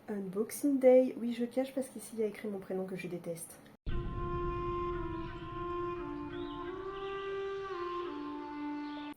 Unboxing Day. Oui, je cache parce qu'ici il y a écrit mon prénom que je déteste.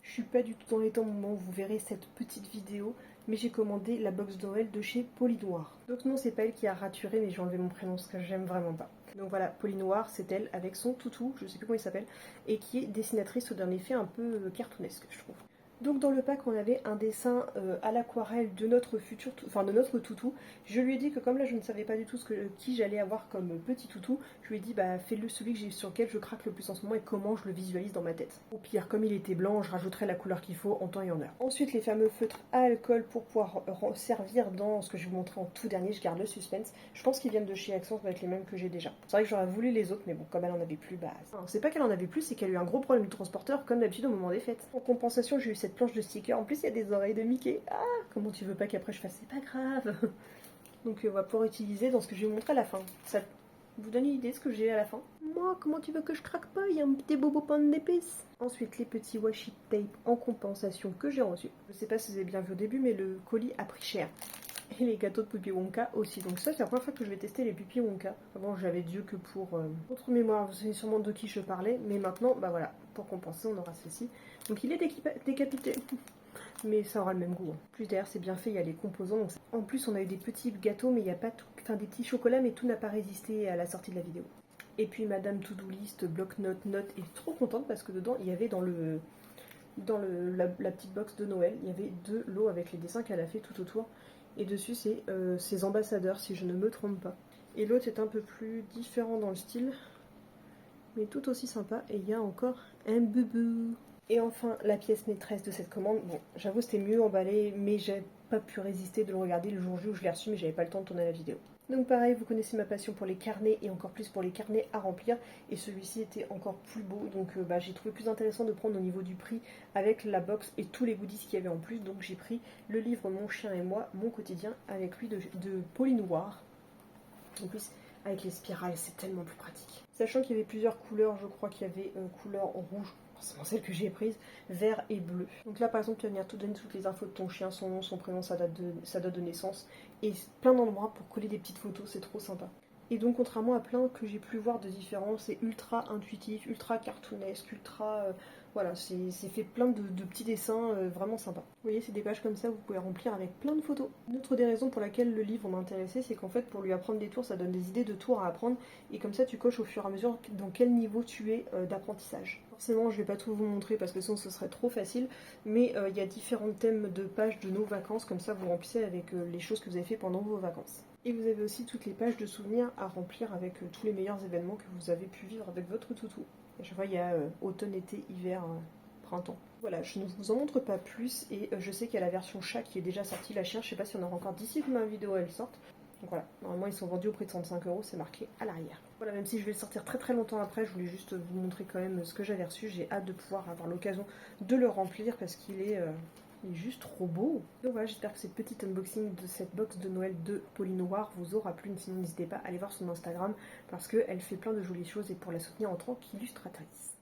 Je suis pas du tout dans les temps au moment où vous verrez cette petite vidéo, mais j'ai commandé la box de Noël de chez Polinoir. Donc non, c'est pas elle qui a raturé, mais j'ai enlevé mon prénom parce que j'aime vraiment pas. Donc voilà, Polinoir, c'est elle avec son toutou, je sais plus comment il s'appelle, et qui est dessinatrice d'un effet un peu cartoonesque, je trouve. Donc dans le pack, on avait un dessin à l'aquarelle de notre futur, enfin de notre toutou. Je lui ai dit que comme là je ne savais pas du tout qui j'allais avoir comme petit toutou, je lui ai dit bah fais-le celui sur lequel je craque le plus en ce moment et comment je le visualise dans ma tête. Au pire, comme il était blanc, je rajouterai la couleur qu'il faut en temps et en heure. Ensuite les fameux feutres à alcool pour pouvoir servir dans ce que je vais vous montrer en tout dernier, je garde le suspense. Je pense qu'ils viennent de chez Accent, ça va être les mêmes que j'ai déjà. C'est vrai que j'aurais voulu les autres, mais bon, comme elle en avait plus, bah... C'est pas qu'elle en avait plus, c'est qu'elle a eu un gros problème de transporteur comme d'habitude au moment des fêtes. En compensation, j'ai eu cette planche de stickers. En plus, il y a des oreilles de Mickey. Ah, comment tu veux pas qu'après je fasse? C'est pas grave. Donc on va pouvoir utiliser dans ce que je vais vous montrer à la fin. Ça vous donne une idée de ce que j'ai à la fin? Moi, comment tu veux que je craque pas? Il y a un petit bobo pain d'épices. Ensuite, les petits washi tape en compensation que j'ai reçus. Je sais pas si vous avez bien vu au début, mais le colis a pris cher. Et les gâteaux de Puppy Wonka aussi. Donc ça, c'est la première fois que je vais tester les Puppy Wonka. Avant, j'avais Dieu que pour autre mémoire. Vous savez sûrement de qui je parlais. Mais maintenant, bah voilà, pour compenser, on aura ceci. Donc il est décapité. Mais ça aura le même goût. Plus derrière, c'est bien fait, il y a les composants. Donc en plus, on a eu des petits gâteaux, mais il n'y a pas tout. Enfin, des petits chocolats, mais tout n'a pas résisté à la sortie de la vidéo. Et puis Madame To-Do List, bloc-notes, notes, est trop contente parce que dedans, il y avait la petite box de Noël, il y avait 2 lots avec les dessins qu'elle a fait tout autour. Et dessus, c'est ses ambassadeurs, si je ne me trompe pas. Et l'autre est un peu plus différent dans le style, mais tout aussi sympa. Et il y a encore un boubou. Et enfin, la pièce maîtresse de cette commande. Bon, j'avoue, c'était mieux emballé, mais j'ai pas pu résister de le regarder le jour J où je l'ai reçu, mais j'avais pas le temps de tourner la vidéo. Donc pareil, vous connaissez ma passion pour les carnets et encore plus pour les carnets à remplir. Et celui-ci était encore plus beau, donc j'ai trouvé plus intéressant de prendre au niveau du prix avec la box et tous les goodies qu'il y avait en plus. Donc j'ai pris le livre Mon chien et moi, mon quotidien, avec lui de Polinoir. En plus, avec les spirales, c'est tellement plus pratique. Sachant qu'il y avait plusieurs couleurs, je crois qu'il y avait couleur rouge, forcément celle que j'ai prise, vert et bleu. Donc là, par exemple, tu vas venir te donner toutes les infos de ton chien, son nom, son prénom, sa date de naissance, et plein d'endroits pour coller des petites photos, c'est trop sympa. Et donc, contrairement à plein que j'ai pu voir de différents, c'est ultra intuitif, ultra cartoonesque, ultra... voilà, c'est fait plein de petits dessins vraiment sympas. Vous voyez, c'est des pages comme ça, vous pouvez remplir avec plein de photos. Une autre des raisons pour laquelle le livre m'intéressait, c'est qu'en fait, pour lui apprendre des tours, ça donne des idées de tours à apprendre, et comme ça, tu coches au fur et à mesure dans quel niveau tu es d'apprentissage. Forcément, je vais pas tout vous montrer parce que sinon ce serait trop facile, mais il y a différents thèmes de pages de nos vacances, comme ça vous remplissez avec les choses que vous avez fait pendant vos vacances. Et vous avez aussi toutes les pages de souvenirs à remplir avec tous les meilleurs événements que vous avez pu vivre avec votre toutou. À chaque fois, il y a automne, été, hiver, printemps. Voilà, je ne vous en montre pas plus et je sais qu'il y a la version chat qui est déjà sortie, la chienne, je sais pas si on aura encore d'ici que ma vidéo elle sorte. Donc voilà, normalement ils sont vendus au prix de 35 €, c'est marqué à l'arrière. Voilà, même si je vais le sortir très très longtemps après, je voulais juste vous montrer quand même ce que j'avais reçu. J'ai hâte de pouvoir avoir l'occasion de le remplir parce qu'il est... il est juste trop beau. Donc voilà, j'espère que cette petite unboxing de cette box de Noël de Polinoir vous aura plu. Sinon, n'hésitez pas à aller voir son Instagram parce qu'elle fait plein de jolies choses et pour la soutenir en tant qu'illustratrice.